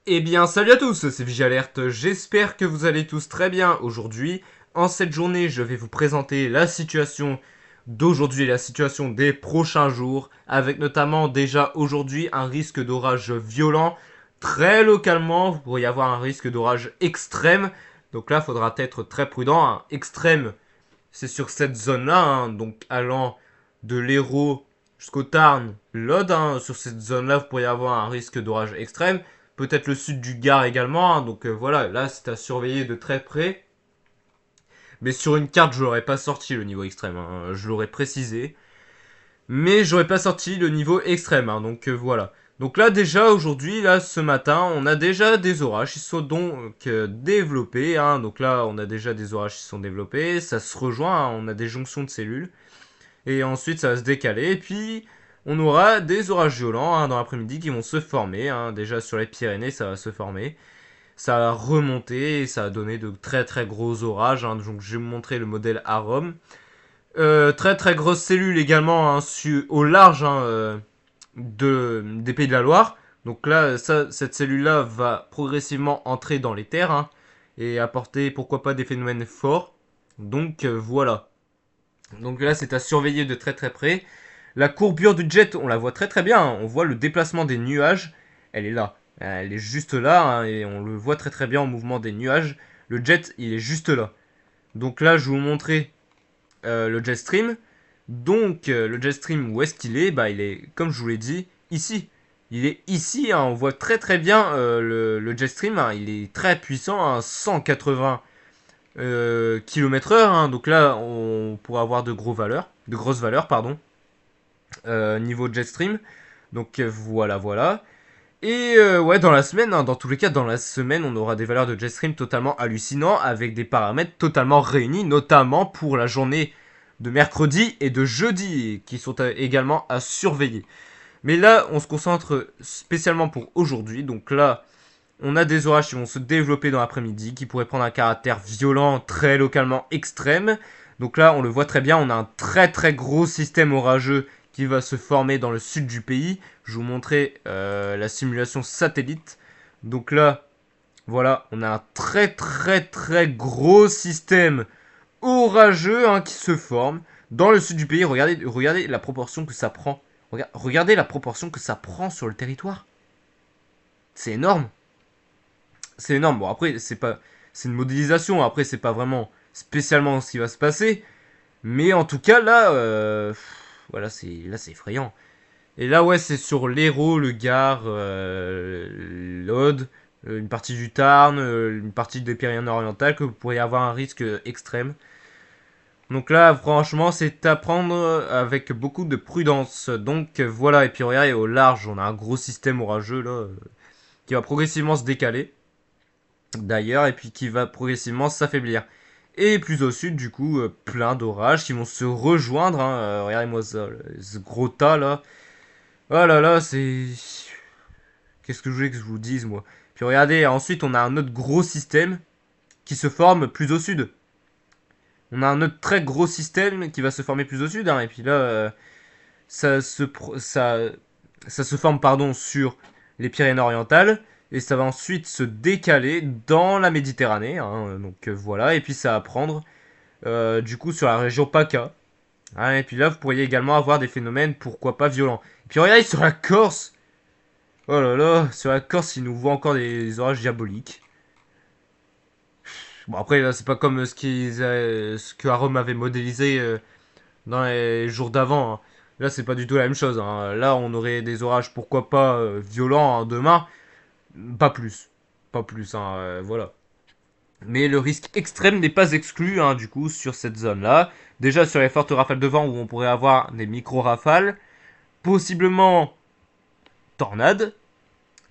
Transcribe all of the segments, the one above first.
Eh bien, salut à tous, c'est Vigalert, j'espère que vous allez tous très bien aujourd'hui. En cette journée, je vais vous présenter la situation d'aujourd'hui et la situation des prochains jours, avec notamment déjà aujourd'hui un risque d'orage violent. Très localement, vous pourriez avoir un risque d'orage extrême. Donc là, il faudra être très prudent. Hein. Extrême, c'est sur cette zone-là, hein, donc allant de l'Hérault jusqu'au Tarn, l'Aude. Hein, sur cette zone-là, vous pourriez avoir un risque d'orage extrême. Peut-être le sud du Gard également. Hein, donc voilà, là, c'est à surveiller de très près. Mais sur une carte, je l'aurais pas sorti le niveau extrême. Hein, je l'aurais précisé. Mais j'aurais pas sorti le niveau extrême. Hein, donc voilà. Donc là déjà aujourd'hui, là ce matin, on a déjà des orages qui sont donc développés. Hein. Donc là on a déjà des orages qui sont développés, ça se rejoint, hein. On a des jonctions de cellules. Et ensuite ça va se décaler. Et puis on aura des orages violents hein, dans l'après-midi qui vont se former. Hein. Déjà sur les Pyrénées ça va se former. Ça va remonter et ça va donner de très très gros orages. Hein. Donc je vais vous montrer le modèle Arom. Très très grosses cellules également hein, au large hein, des Pays de la Loire. Donc là, cette cellule-là va progressivement entrer dans les terres hein, et apporter pourquoi pas des phénomènes forts. Donc voilà. Donc là, c'est à surveiller de très très près. La courbure du jet, on la voit très très bien. Hein. On voit le déplacement des nuages. Elle est là. Elle est juste là hein, et on le voit très très bien au mouvement des nuages. Le jet, il est juste là. Donc là, je vais vous montrer le jet stream. Donc le jet stream, où est-ce qu'il est? Bah il est, comme je vous l'ai dit, ici. Il est ici, hein, on voit très très bien le jet stream, hein, il est très puissant, hein, 180 km/h. Hein, donc là, on pourrait avoir de grosses valeurs, pardon, niveau jet stream. Donc voilà, voilà. Et ouais, dans la semaine, hein, dans tous les cas, dans la semaine, on aura des valeurs de Jetstream totalement hallucinants avec des paramètres totalement réunis, notamment pour la journée de mercredi et de jeudi, qui sont également à surveiller. Mais là, on se concentre spécialement pour aujourd'hui. Donc là, on a des orages qui vont se développer dans l'après-midi, qui pourraient prendre un caractère violent, très localement extrême. Donc là, on le voit très bien, on a un très très gros système orageux qui va se former dans le sud du pays. Je vous montrer la simulation satellite. Donc là, voilà, on a un très très très gros système orageux hein, qui se forme dans le sud du pays. Regardez la proportion que ça prend. Regardez la proportion que ça prend sur le territoire. C'est énorme. C'est énorme. Bon, après, c'est une modélisation. Après, c'est pas vraiment spécialement ce qui va se passer. Mais en tout cas, là, voilà, c'est effrayant. Et là, ouais, c'est sur l'Hérault, le Gard, l'Aude, une partie du Tarn, une partie des Pyrénées-Orientales que vous pourriez avoir un risque extrême. Donc là, franchement, c'est à prendre avec beaucoup de prudence. Donc voilà, et puis regardez, au large, on a un gros système orageux là, qui va progressivement se décaler, d'ailleurs, et puis qui va progressivement s'affaiblir. Et plus au sud, du coup, plein d'orages qui vont se rejoindre. Hein. Regardez-moi ça, ce gros tas là. Oh là là, c'est... Qu'est-ce que je voulais que je vous dise, moi? Puis regardez, ensuite, on a un autre gros système qui se forme plus au sud. On a un autre très gros système qui va se former plus au sud. Hein, et puis là, ça, se, ça, ça se forme pardon, sur les Pyrénées-Orientales. Et ça va ensuite se décaler dans la Méditerranée. Hein, donc voilà, et puis ça va prendre du coup sur la région PACA. Hein, et puis là, vous pourriez également avoir des phénomènes, pourquoi pas violents. Et puis regardez sur la Corse. Oh là là, sur la Corse, il nous voit encore des orages diaboliques. Bon après là, c'est pas comme ce que Arom avait modélisé dans les jours d'avant. Hein. Là, c'est pas du tout la même chose. Hein. Là, on aurait des orages, pourquoi pas violents hein, demain, pas plus, pas plus. Hein, voilà. Mais le risque extrême n'est pas exclu hein, du coup sur cette zone-là. Déjà sur les fortes rafales de vent où on pourrait avoir des micro-rafales, possiblement tornades,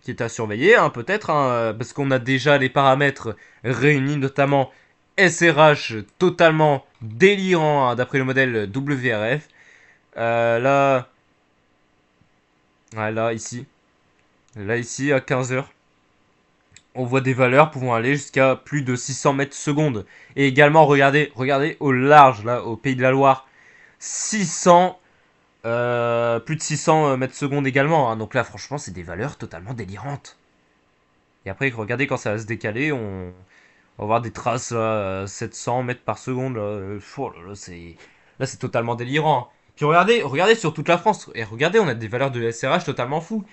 qui est à surveiller, hein, peut-être, hein, parce qu'on a déjà les paramètres réunis, notamment SRH totalement délirant, hein, d'après le modèle WRF. Là, ici, à 15 heures, on voit des valeurs pouvant aller jusqu'à plus de 600 mètres secondes. Et également, regardez au large, là, au Pays de la Loire, 600, plus de 600 mètres secondes également. Hein. Donc là, franchement, c'est des valeurs totalement délirantes. Et après, regardez quand ça va se décaler, on va voir des traces à 700 mètres par seconde. Là, oh là, c'est totalement délirant, hein. Puis regardez sur toute la France. Et regardez, on a des valeurs de SRH totalement fous.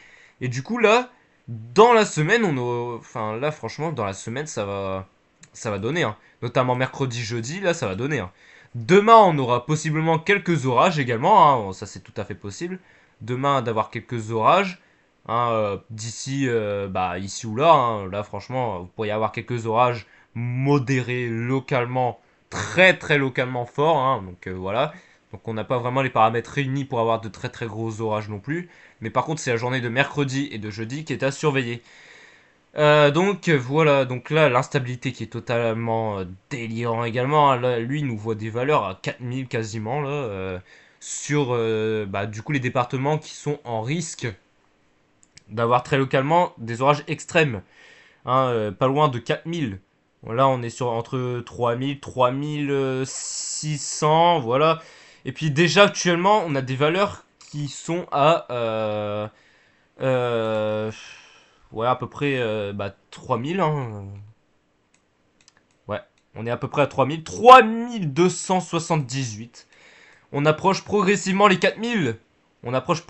Et du coup, là, dans la semaine, enfin, là, franchement, dans la semaine, ça va donner, hein. Notamment mercredi, jeudi, là, ça va donner, hein. Demain, on aura possiblement quelques orages également, hein. Ça, c'est tout à fait possible. Demain, d'avoir quelques orages, hein, d'ici, bah, ici ou là, hein. Là, franchement, vous pourriez avoir quelques orages modéré localement, très très localement fort, hein, donc voilà. Donc on n'a pas vraiment les paramètres réunis pour avoir de très très gros orages non plus. Mais par contre c'est la journée de mercredi et de jeudi qui est à surveiller. Donc voilà, donc là l'instabilité qui est totalement délirant également, hein. Là, lui il nous voit des valeurs à 4000 quasiment là, sur bah, du coup les départements qui sont en risque d'avoir très localement des orages extrêmes, hein, pas loin de 4000. Là, on est sur entre 3000, 3600, voilà. Et puis déjà, actuellement, on a des valeurs qui sont à... ouais, à peu près bah, 3000, hein. Ouais, on est à peu près à 3000. 3278. On approche progressivement les 4000. On approche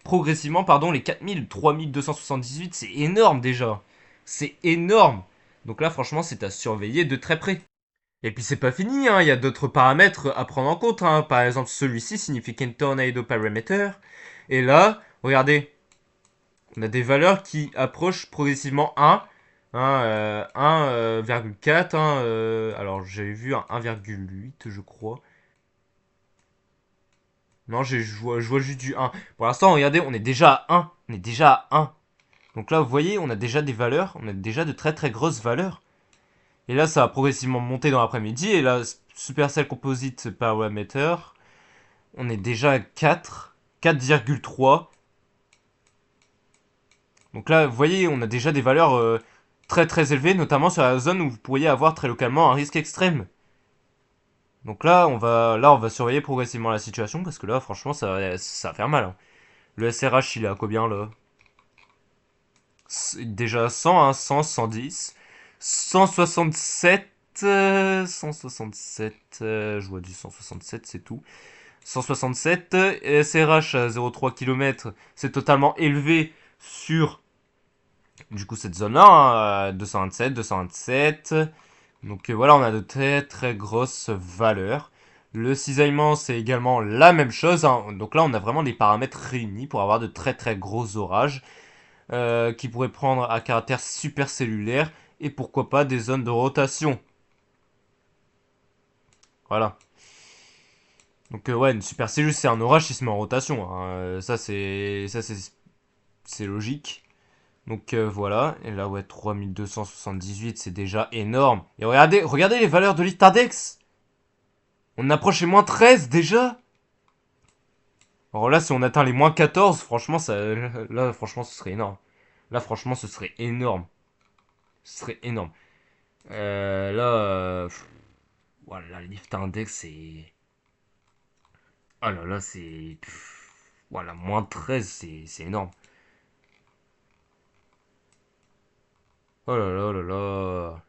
progressivement, pardon, les 4000. 3278, c'est énorme déjà. C'est énorme. Donc là, franchement, c'est à surveiller de très près. Et puis c'est pas fini, hein. Il y a d'autres paramètres à prendre en compte, hein. Par exemple, celui-ci, Significant Tornado Parameter. Et là, regardez, on a des valeurs qui approchent progressivement 1, hein, 1,4, hein, alors j'avais vu un 1,8, je crois. Non, je vois juste du 1. Pour l'instant, regardez, on est déjà à 1. On est déjà à 1. Donc là, vous voyez, on a déjà des valeurs. On a déjà de très très grosses valeurs. Et là, ça va progressivement monter dans l'après-midi. Et là, Supercell Composite Parameter, on est déjà à 4. 4,3. Donc là, vous voyez, on a déjà des valeurs très très élevées, notamment sur la zone où vous pourriez avoir très localement un risque extrême. Donc là, on va surveiller progressivement la situation parce que là, franchement, ça va faire mal, hein. Le SRH, il est à combien là? Déjà 100, hein, 100, 110, 167, 167, je vois du 167, c'est tout. 167, SRH à 0,3 km, c'est totalement élevé sur du coup cette zone-là, hein, 227, 227. Donc voilà, on a de très très grosses valeurs. Le cisaillement, c'est également la même chose, hein. Donc là, on a vraiment des paramètres réunis pour avoir de très très gros orages qui pourraient prendre à caractère supercellulaire et pourquoi pas des zones de rotation. Voilà. Donc ouais, une supercellule, c'est un orage qui se met en rotation, hein. Ça c'est logique. Donc voilà, et là ouais, 3278, c'est déjà énorme. Et regardez les valeurs de l'Index. On approche les moins 13 déjà. Alors là, si on atteint les moins 14, franchement, là, franchement, ce serait énorme. Là, franchement, ce serait énorme. Ce serait énorme. Là, voilà, Lift Index, c'est... Oh là là, c'est... Voilà, moins 13, c'est énorme. Oh là là, oh là là.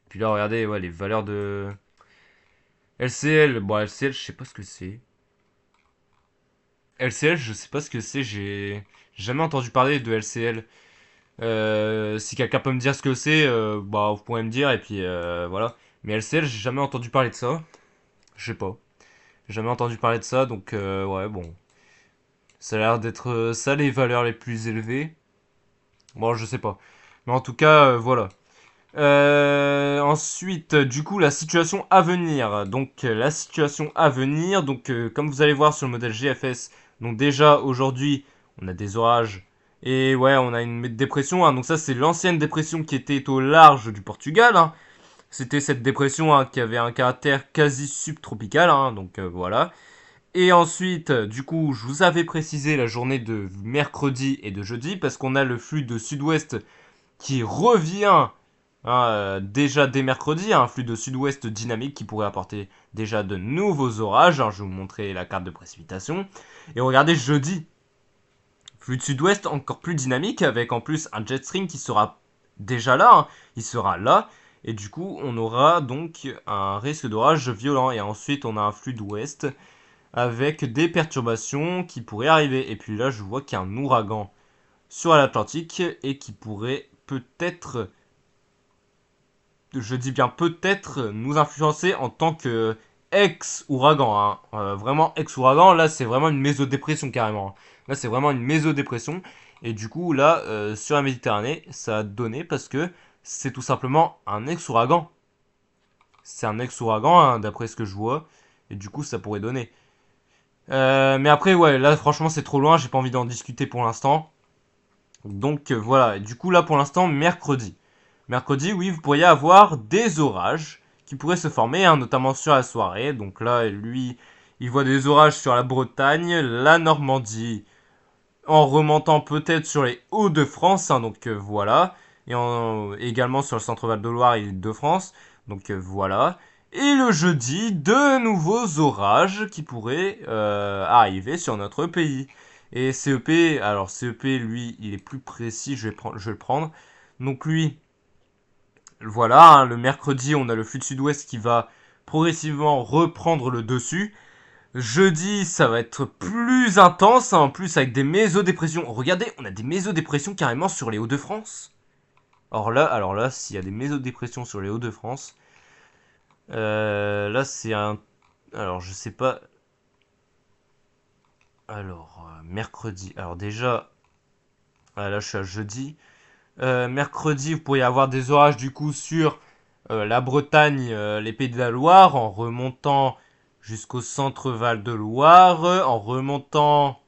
Puis là, regardez, ouais, les valeurs de... LCL, bon, LCL, je sais pas ce que c'est. LCL, je sais pas ce que c'est, j'ai jamais entendu parler de LCL. Si quelqu'un peut me dire ce que c'est, bah vous pourrez me dire et puis voilà. Mais LCL, j'ai jamais entendu parler de ça. Je sais pas. J'ai jamais entendu parler de ça, donc ouais, bon. Ça a l'air d'être ça les valeurs les plus élevées. Bon, je sais pas. Mais en tout cas, voilà. Ensuite, du coup, la situation à venir. Donc, la situation à venir. Donc, comme vous allez voir sur le modèle GFS, donc déjà aujourd'hui, on a des orages. Et ouais, on a une dépression, hein. Donc ça, c'est l'ancienne dépression qui était au large du Portugal, hein. C'était cette dépression, hein, qui avait un caractère quasi subtropical, hein. Donc voilà. Et ensuite, du coup, je vous avais précisé la journée de mercredi et de jeudi parce qu'on a le flux de sud-ouest qui revient, hein, déjà dès mercredi, un flux de sud-ouest dynamique qui pourrait apporter déjà de nouveaux orages, hein. Je vais vous montrer la carte de précipitation. Et regardez jeudi. Flux de sud-ouest encore plus dynamique avec en plus un jet stream qui sera déjà là, hein. Il sera là. Et du coup, on aura donc un risque d'orage violent. Et ensuite, on a un flux d'ouest avec des perturbations qui pourraient arriver. Et puis là, je vois qu'il y a un ouragan sur l'Atlantique et qui pourrait peut-être, je dis bien peut-être, nous influencer en tant que ex-ouragan. Hein. Vraiment ex-ouragan, là c'est vraiment une mésodépression carrément. Là c'est vraiment une mésodépression. Et du coup là, sur la Méditerranée, ça a donné parce que c'est tout simplement un ex-ouragan. C'est un ex-ouragan, hein, d'après ce que je vois. Et du coup ça pourrait donner. Mais après ouais, là franchement c'est trop loin, j'ai pas envie d'en discuter pour l'instant. Donc voilà, du coup là pour l'instant mercredi. Mercredi, oui, vous pourriez avoir des orages qui pourraient se former, hein, notamment sur la soirée. Donc là, lui, il voit des orages sur la Bretagne, la Normandie, en remontant peut-être sur les Hauts-de-France, hein, donc voilà. Et également sur le centre-val de Loire et de France. Donc voilà. Et le jeudi, de nouveaux orages qui pourraient arriver sur notre pays. Et CEP, alors CEP, lui, il est plus précis, je vais le prendre. Donc lui, voilà, hein, le mercredi, on a le flux de sud-ouest qui va progressivement reprendre le dessus. Jeudi, ça va être plus intense, hein, en plus avec des mésodépressions. Regardez, on a des mésodépressions carrément sur les Hauts-de-France. Alors là, s'il y a des mésodépressions sur les Hauts-de-France, là c'est un... Alors je sais pas... Alors, mercredi. Alors déjà, là je suis à jeudi. Mercredi, vous pourriez avoir des orages du coup sur la Bretagne, les Pays de la Loire, en remontant jusqu'au centre Val de Loire, en remontant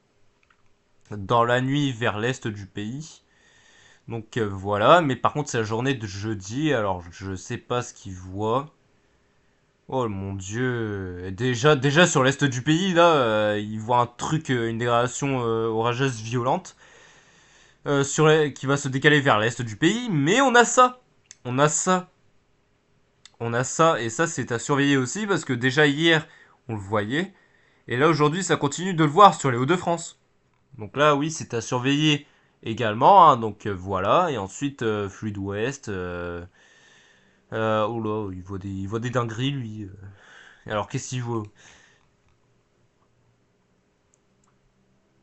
dans la nuit vers l'est du pays. Donc voilà, mais par contre c'est la journée de jeudi, alors je sais pas ce qu'il voit. Oh mon dieu, déjà sur l'est du pays là, il voit un truc, une dégradation orageuse violente qui va se décaler vers l'est du pays, mais on a ça, on a ça, on a ça, et ça c'est à surveiller aussi parce que déjà hier on le voyait, et là aujourd'hui ça continue de le voir sur les Hauts-de-France. Donc là oui c'est à surveiller également, hein, donc voilà, et ensuite flux d'ouest, oh là il voit des dingueries lui. Alors qu'est-ce qu'il voit?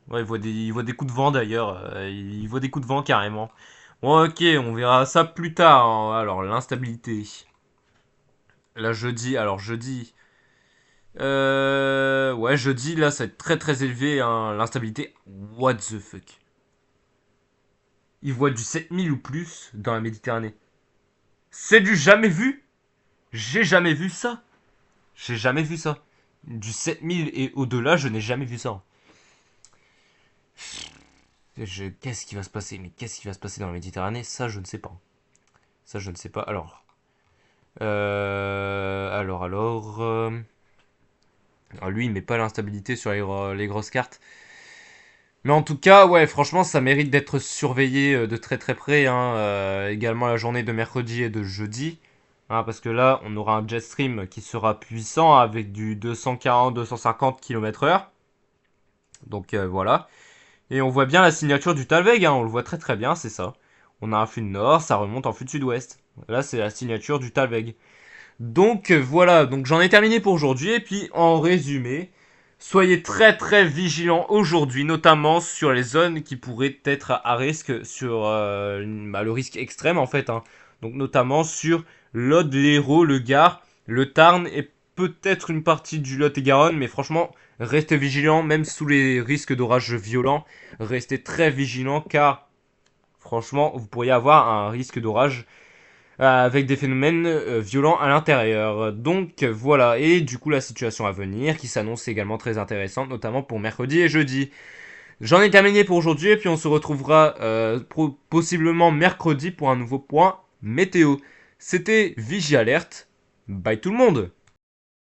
Ouais il voit des coups de vent d'ailleurs, il voit des coups de vent carrément. Bon ok on verra ça plus tard, hein. Alors l'instabilité. Là jeudi, alors jeudi, ouais, jeudi, là, ça va être très très élevé, hein, l'instabilité. What the fuck? Ils voient du 7000 ou plus dans la Méditerranée. C'est du jamais vu? J'ai jamais vu ça. J'ai jamais vu ça. Du 7000 et au-delà, je n'ai jamais vu ça. Qu'est-ce qui va se passer? Mais qu'est-ce qui va se passer dans la Méditerranée? Ça, je ne sais pas. Ça, je ne sais pas. Alors, lui, il met pas l'instabilité sur les grosses cartes. Mais en tout cas, ouais, franchement, ça mérite d'être surveillé de très très près, hein. Également la journée de mercredi et de jeudi. Hein, parce que là, on aura un jet stream qui sera puissant avec du 240-250 km/h. Donc voilà. Et on voit bien la signature du Talweg, hein, on le voit très très bien, c'est ça. On a un flux de nord, ça remonte en flux de sud-ouest. Là, c'est la signature du Talweg. Donc voilà, donc j'en ai terminé pour aujourd'hui. Et puis en résumé, soyez très très vigilants aujourd'hui, notamment sur les zones qui pourraient être à risque, sur le risque extrême en fait. Hein. Donc notamment sur l'Aude, l'Hérault, le Gard, le Tarn et peut-être une partie du Lot et Garonne. Mais franchement, restez vigilants, même sous les risques d'orages violents. Restez très vigilants car franchement, vous pourriez avoir un risque d'orage avec des phénomènes violents à l'intérieur. Donc voilà, et du coup la situation à venir qui s'annonce également très intéressante, notamment pour mercredi et jeudi. J'en ai terminé pour aujourd'hui et puis on se retrouvera possiblement mercredi pour un nouveau point météo. C'était Vigie Alerte. Bye tout le monde!